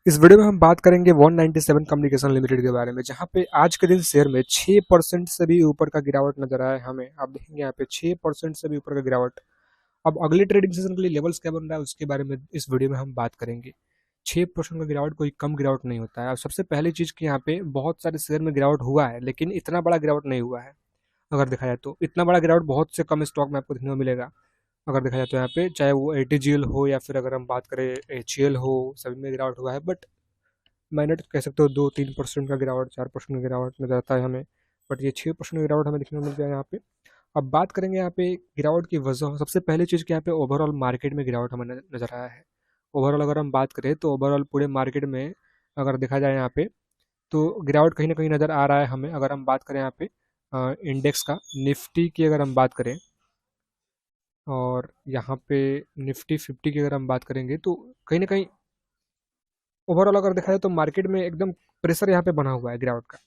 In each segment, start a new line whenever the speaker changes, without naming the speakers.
इस वीडियो में हम बात करेंगे 197 कम्युनिकेशन लिमिटेड के बारे में, जहां पे आज के दिन शेयर में 6% से भी ऊपर का गिरावट नजर आया है हमें। आप देखेंगे यहाँ पे 6% से भी ऊपर का गिरावट। अब अगले ट्रेडिंग सेशन के लिए लेवल्स क्या बन रहा है उसके बारे में इस वीडियो में हम बात करेंगे। 6% का गिरावट कोई कम गिरावट नहीं होता है। और सबसे पहली चीज़ कि यहाँ पे बहुत सारे शेयर में गिरावट हुआ है, लेकिन इतना बड़ा गिरावट नहीं हुआ है। अगर देखा जाए तो इतना बड़ा गिरावट बहुत से कम स्टॉक में आपको देखने को मिलेगा। अगर देखा जाए तो यहाँ पे चाहे वो एटीजीएल हो या फिर अगर हम बात करें एचईएल हो, सभी में गिरावट हुआ है। बट मैंने तो कह सकते हो 2-3% का गिरावट, 4% का गिरावट नजर आता है हमें। बट ये 6% का गिरावट हमें देखने को मिल गया यहाँ पे। अब बात करेंगे यहाँ पे गिरावट की वजह। सबसे पहली चीज़ कि यहाँ पे ओवरऑल मार्केट में गिरावट हमें नजर आया है। ओवरऑल अगर हम बात करें तो ओवरऑल पूरे मार्केट में अगर देखा जाए यहाँ पे तो गिरावट कहीं ना कहीं नज़र आ रहा है हमें। अगर हम बात करें यहाँ पे इंडेक्स का, निफ्टी की अगर हम बात करें, और यहाँ पे निफ्टी 50 की अगर हम बात करेंगे तो कहीं ना कहीं ओवरऑल अगर देखा जाए तो मार्केट में एकदम प्रेशर यहाँ पे बना हुआ है गिरावट का।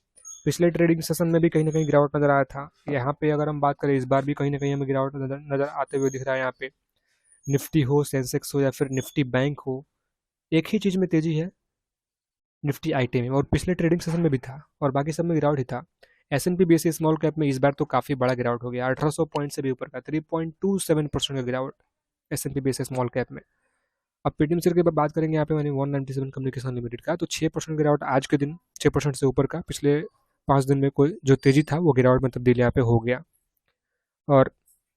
पिछले ट्रेडिंग सेशन में भी कहीं ना कहीं गिरावट नजर आया था। यहाँ पे अगर हम बात करें इस बार भी कहीं ना कहीं हमें गिरावट नजर आते हुए दिख रहा है यहाँ पे। निफ्टी हो, सेंसेक्स हो या फिर निफ्टी बैंक हो, एक ही चीज़ में तेजी है, निफ्टी आईटी में। और पिछले ट्रेडिंग सेशन में भी था और बाकी सब में गिरावट ही था। S and P B small cap में इस बार तो काफ़ी बड़ा गिरावट हो गया, 1800 पॉइंट से भी ऊपर का 3.27% का गिरावट S and P B small cap में। अब पेटीएम शेयर की बात करेंगे यहाँ पे मैंने 197 कम्युनिकेशन लिमिटेड का, तो 6% गिरावट आज के दिन, 6% से ऊपर का। पिछले 5 दिन में कोई जो तेजी था वो गिरावट में तब्दील यहाँ पे हो गया। और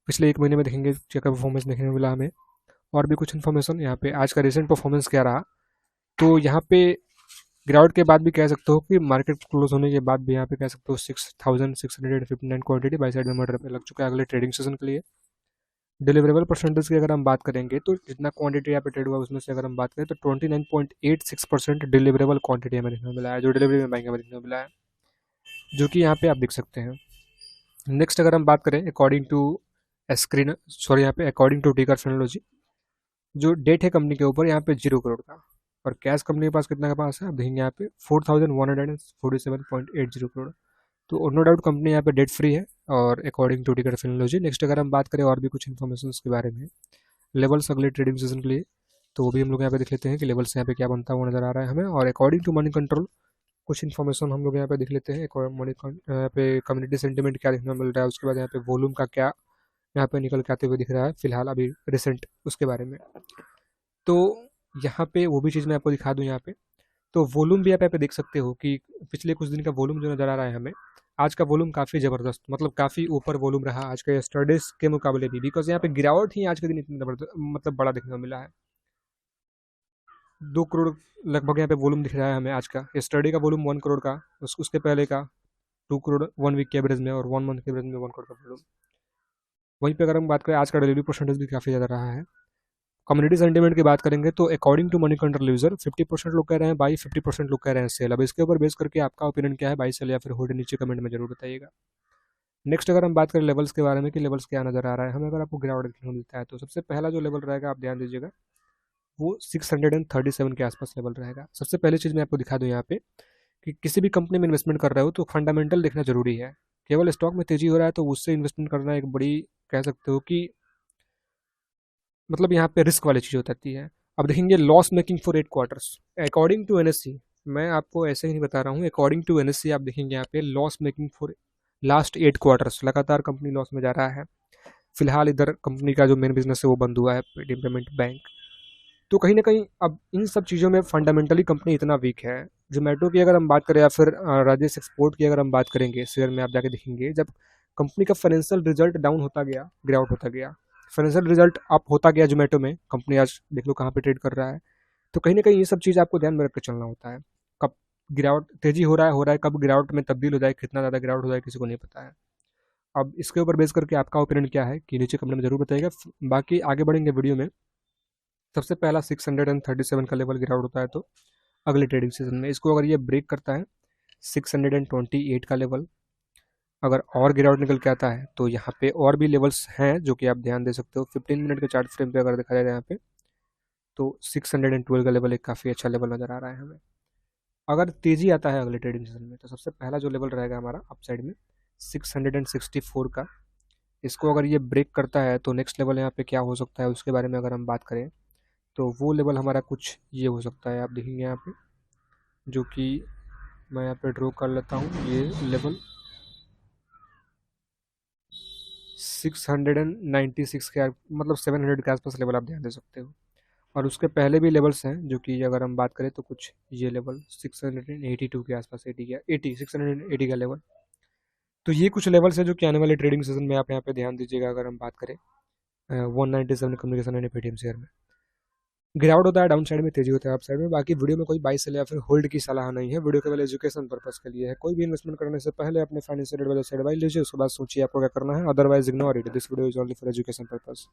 पिछले 1 महीने में देखेंगे क्या परफॉर्मेंस देखने को मिला हमें। और भी कुछ इन्फॉर्मेशन यहाँ पे, आज का रिसेंट परफॉर्मेंस क्या रहा। तो यहाँ पे गिरावट के बाद भी कह सकते हो कि मार्केट क्लोज होने के बाद भी यहाँ पे कह सकते हो 6,659 क्वांटिटी बाई साइड में मर्डर पे लग चुका है अगले ट्रेडिंग सेशन के लिए। डिलीवरेबल परसेंटेज की अगर हम बात करेंगे तो जितना क्वांटिटी यहाँ पे ट्रेड हुआ उसमें से अगर हम बात करें तो 29.86% डिलीवरेबल क्वांटिटी हमें देखने को मिला है, जो डिलीवरी में बैंक हमें देखने को मिला है, जो कि यहाँ पे आप देख सकते हैं। नेक्स्ट अगर हम बात करें अकॉर्डिंग टू स्क्रीन, सॉरी यहाँ पे अकॉर्डिंग टू टिकर फिनोलॉजी, जो डेट है कंपनी के ऊपर यहाँ पे 0 करोड़ का। और कैश कंपनी के पास कितना के पास है आप देखेंगे यहाँ पे 4,147.80 करोड़। तो नो डाउट कंपनी यहाँ पे डेट फ्री है और अकॉर्डिंग टू टिकर फिनोलॉजी। नेक्स्ट अगर हम बात करें और भी कुछ इन्फॉर्मेशन के बारे में, लेवल्स अगले ट्रेडिंग सेशन के लिए, तो वो भी हम लोग यहाँ पे देख लेते हैं कि लेवल्स यहाँ पे क्या बनता है वो नजर आ रहा है हमें। और अकॉर्डिंग टू मनी कंट्रोल कुछ इन्फॉर्मेशन हम लोग यहाँ पे देख लेते हैं। मनी यहाँ पे कम्युनिटी सेंटिमेंट क्या देखने को मिल रहा है, उसके बाद यहाँ पे वॉल्यूम का क्या यहाँ पे निकल के आते हुए दिख रहा है फिलहाल अभी रिसेंट, उसके बारे में। तो यहाँ पे वो भी चीज़ मैं आपको दिखा दूँ यहाँ पे। तो वॉल्यूम भी आप यहाँ पे देख सकते हो कि पिछले कुछ दिन का वॉल्यूम जो नज़र आ रहा है हमें, आज का वॉल्यूम काफ़ी ज़बरदस्त, मतलब काफ़ी ऊपर वॉल्यूम रहा आज के यस्टरडेज के मुकाबले भी, बिकॉज यहाँ पे गिरावट ही आज के दिन इतनी ज़बरदस्त, मतलब बड़ा देखने को मिला है। 2 करोड़ लगभग यहाँ पे वॉल्यूम दिख रहा है हमें आज का। यस्टरडे का वॉल्यूम 1 करोड़ का, उसके पहले का 2 करोड़ 1 वीक के एवरेज में, और 1 मंथ के एवरेज में 1 करोड़ का वॉल्यूम। वहीं पे अगर हम बात करें आज का डिलीवरी परसेंटेज भी काफ़ी ज़्यादा रहा है। कम्युनिटी सेंटीमेंट की बात करेंगे तो according to Moneycontrol user 50% लोग कह रहे हैं बाई, 50% लोग कह रहे हैं सेल। अब इसके ऊपर बेस करके आपका ओपिनियन क्या है, बाई सेल या फिर होल्ड, नीचे कमेंट में जरूर बताइएगा। नेक्स्ट अगर हम बात करें लेवल्स के बारे में कि लेवल्स क्या नजर आ रहा है हमें, अगर आपको गिरावट देखने को मिलता है तो सबसे पहला जो लेवल रहेगा आप ध्यान दीजिएगा, वो 637 के आसपास लेवल रहेगा। सबसे पहली चीज़ मैं आपको दिखा दूँ यहाँ पे कि किसी भी कंपनी में इन्वेस्टमेंट कर रहे हो तो फंडामेंटल देखना जरूरी है। केवल स्टॉक में तेजी हो रहा है तो उससे इन्वेस्टमेंट करना एक बड़ी, कह सकते हो कि मतलब यहाँ पे रिस्क वाली चीज़ हो जाती है। अब देखेंगे loss making for 8 quarters according to NSC. मैं आपको ऐसे ही नहीं बता रहा हूँ, अकॉर्डिंग टू एनएससी आप देखेंगे यहाँ पे loss making for last 8 quarters, लगातार कंपनी लॉस में जा रहा है। फिलहाल इधर कंपनी का जो मेन बिजनेस है वो बंद हुआ है, पेटीएम पेमेंट बैंक। तो कहीं ना कहीं अब इन सब चीज़ों में फंडामेंटली कंपनी इतना वीक है। जोमेटो की अगर हम बात करें या फिर राजेश एक्सपोर्ट की अगर हम बात करेंगे, शेयर में आप जाके देखेंगे जब कंपनी का फाइनेंशियल रिजल्ट डाउन होता गया, गिरावट होता गया, फाइनेंशियल रिजल्ट अप होता गया जोमेटो में, कंपनी आज देख लो कहाँ पे ट्रेड कर रहा है। तो कहीं ना कहीं ये सब चीज़ आपको ध्यान में रख के चलना होता है। कब गिरावट तेजी हो रहा है, कब गिरावट में तब्दील हो जाए, कितना ज़्यादा गिरावट हो जाए किसी को नहीं पता है। अब इसके ऊपर बेस करके आपका ओपिनियन क्या है कि नीचे कमेंट में जरूर बताइएगा। बाकी आगे बढ़ेंगे वीडियो में। सबसे पहला 637 का लेवल गिरावट होता है तो अगले ट्रेडिंग सीजन में इसको अगर ये ब्रेक करता है 628 का लेवल, अगर और गिरावट निकल के आता है तो यहाँ पे और भी लेवल्स हैं जो कि आप ध्यान दे सकते हो। 15 मिनट के चार्ट फ्रेम पे अगर देखा जाए यहाँ पे तो 612 का लेवल एक काफ़ी अच्छा लेवल नज़र आ रहा है हमें। अगर तेजी आता है अगले ट्रेडिंग सीजन में तो सबसे पहला जो लेवल रहेगा हमारा अपसाइड में 664 का, इसको अगर ये ब्रेक करता है तो नेक्स्ट लेवल यहाँ पे क्या हो सकता है उसके बारे में अगर हम बात करें तो वो लेवल हमारा कुछ ये हो सकता है, आप देखेंगे यहाँ पे जो कि मैं यहाँ पे ड्रॉ कर लेता हूँ। ये लेवल 696 के मतलब 700 के आसपास लेवल आप ध्यान दे सकते हो। और उसके पहले भी लेवल्स हैं, जो कि अगर हम बात करें तो कुछ ये लेवल 682 के आसपास, 680 का लेवल। तो ये कुछ लेवल्स हैं जो कि आने वाले ट्रेडिंग सेशन में आप यहाँ पे ध्यान दीजिएगा। अगर हम बात करें 197 कम्युनिकेशन एंड पेटीएम शेयर में गिरावट होता है, डाउन साइड में तेजी होता है, अप साइड में। बाकी वीडियो में कोई बाई सेल या फिर होल्ड की सलाह नहीं है, वीडियो केवल एजुकेशन पर्पस के लिए है। कोई भी इन्वेस्टमेंट करने से पहले अपने फाइनेंशियल एडवाइजर से एडवाइस लीजिए, उसके बाद सोचिए आपको क्या करना है। Otherwise ignore it, this video is only for education purpose.